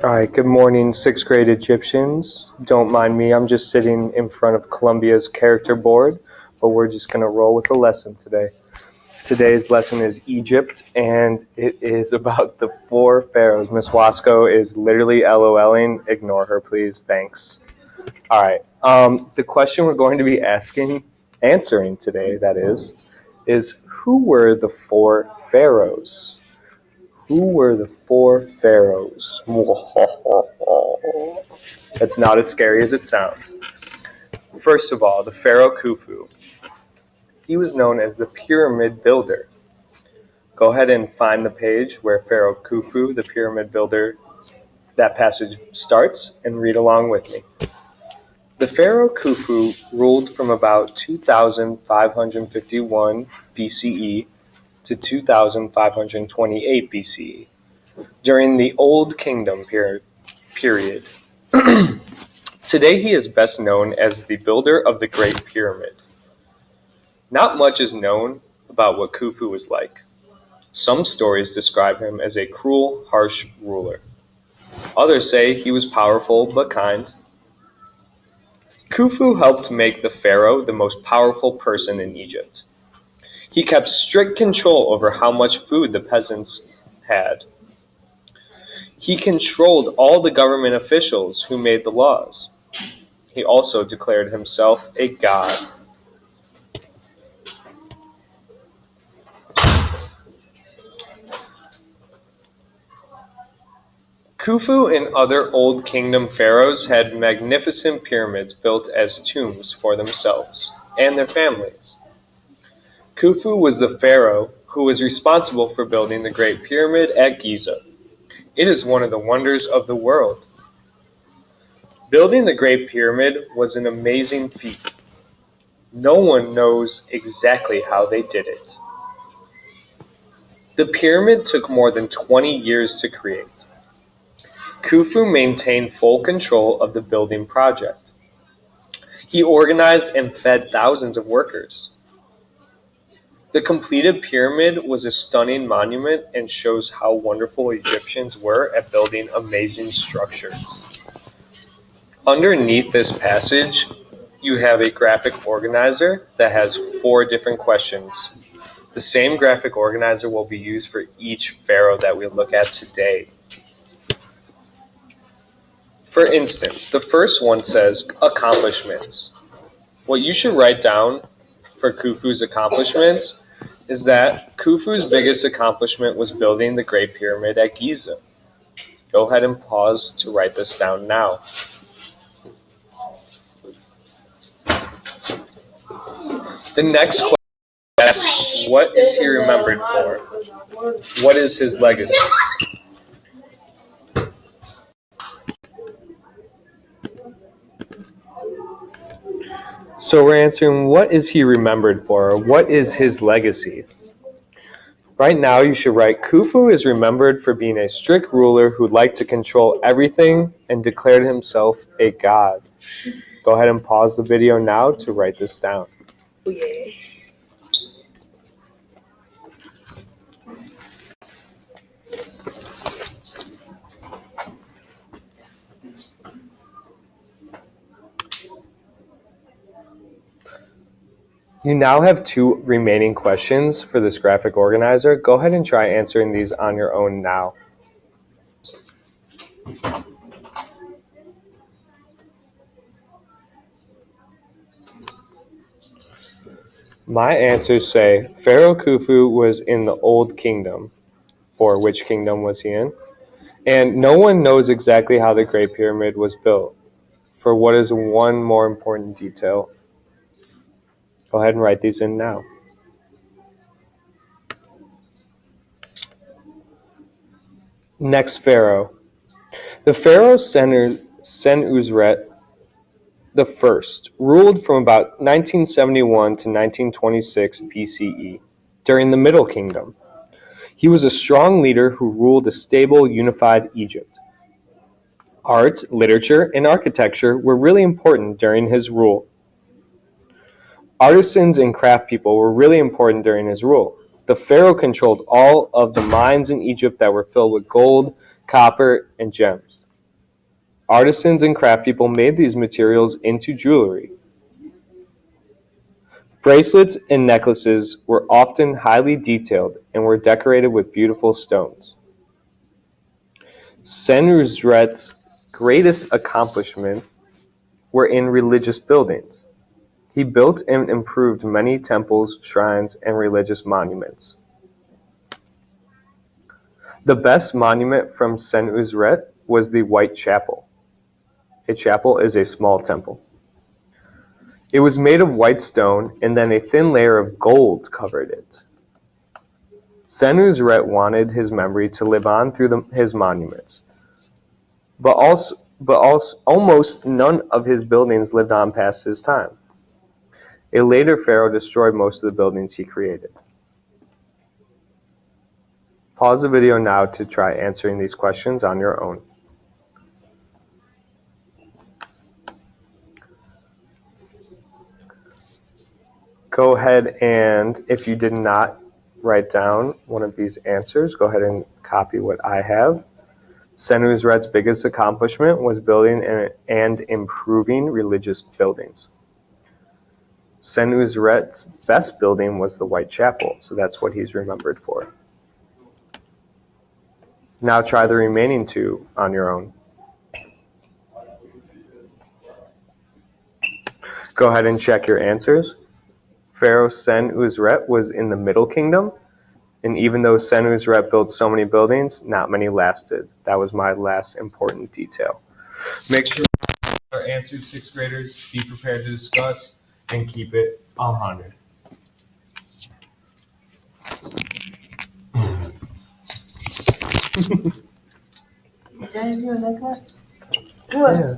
All right, good morning, sixth grade Egyptians. Don't mind me, I'm just sitting in front of Columbia's character board, but we're just going to roll with the lesson today. Today's lesson is Egypt, and it is about the 4 pharaohs. Miss Wasco is literally LOLing. Ignore her, please. Thanks. All right, the question we're going to be answering today, that is who were the 4 pharaohs? Who were the 4 pharaohs? That's not as scary as it sounds. First of all, the pharaoh Khufu. He was known as the pyramid builder. Go ahead and find the page where Pharaoh Khufu, the pyramid builder, that passage starts, and read along with me. The pharaoh Khufu ruled from about 2551 BCE to 2528 BCE. During the Old Kingdom period. Today he is best known as the builder of the Great Pyramid. Not much is known about what Khufu was like. Some stories describe him as a cruel, harsh ruler. Others say he was powerful but kind. Khufu helped make the pharaoh the most powerful person in Egypt. He kept strict control over how much food the peasants had. He controlled all the government officials who made the laws. He also declared himself a god. Khufu and other Old Kingdom pharaohs had magnificent pyramids built as tombs for themselves and their families. Khufu was the pharaoh who was responsible for building the Great Pyramid at Giza. It is one of the wonders of the world. Building the Great Pyramid was an amazing feat. No one knows exactly how they did it. The pyramid took more than 20 years to create. Khufu maintained full control of the building project. He organized and fed thousands of workers. The completed pyramid was a stunning monument and shows how wonderful Egyptians were at building amazing structures. Underneath this passage, you have a graphic organizer that has 4 different questions. The same graphic organizer will be used for each pharaoh that we look at today. For instance, the first one says accomplishments. What you should write down for Khufu's accomplishments is that Khufu's biggest accomplishment was building the Great Pyramid at Giza. Go ahead and pause to write this down now. The next question asks, what is he remembered for? What is his legacy? So we're answering, what is he remembered for? What is his legacy? Right now you should write, Khufu is remembered for being a strict ruler who liked to control everything and declared himself a god. Go ahead and pause the video now to write this down. You now have 2 remaining questions for this graphic organizer. Go ahead and try answering these on your own now. My answers say Pharaoh Khufu was in the Old Kingdom. For which kingdom was he in? And no one knows exactly how the Great Pyramid was built. For what is one more important detail? Go ahead and write these in now. Next pharaoh. The pharaoh Senusret the First ruled from about 1971 to 1926 BCE during the Middle Kingdom. He was a strong leader who ruled a stable, unified Egypt. Art, literature, and architecture were really important during his rule. Artisans and craft people were really important during his rule. The pharaoh controlled all of the mines in Egypt that were filled with gold, copper, and gems. Artisans and craft people made these materials into jewelry. Bracelets and necklaces were often highly detailed and were decorated with beautiful stones. Senusret's greatest accomplishment were in religious buildings. He built and improved many temples, shrines, and religious monuments. The best monument from Senusret was the White Chapel. A chapel is a small temple. It was made of white stone, and then a thin layer of gold covered it. Senusret wanted his memory to live on through his monuments, but almost none of his buildings lived on past his time. A later pharaoh destroyed most of the buildings he created. Pause the video now to try answering these questions on your own. Go ahead and, if you did not write down one of these answers, go ahead and copy what I have. Senusret's biggest accomplishment was building and improving religious buildings. Senusret's best building was the White Chapel, so that's what he's remembered for. Now try the remaining two on your own. Go ahead and check your answers. Pharaoh Senusret was in the Middle Kingdom, and even though Senusret built so many buildings, not many lasted. That was my last important detail. Make sure our answers, sixth graders, be prepared to discuss, and keep it 100. Did I have you in that class? Yeah.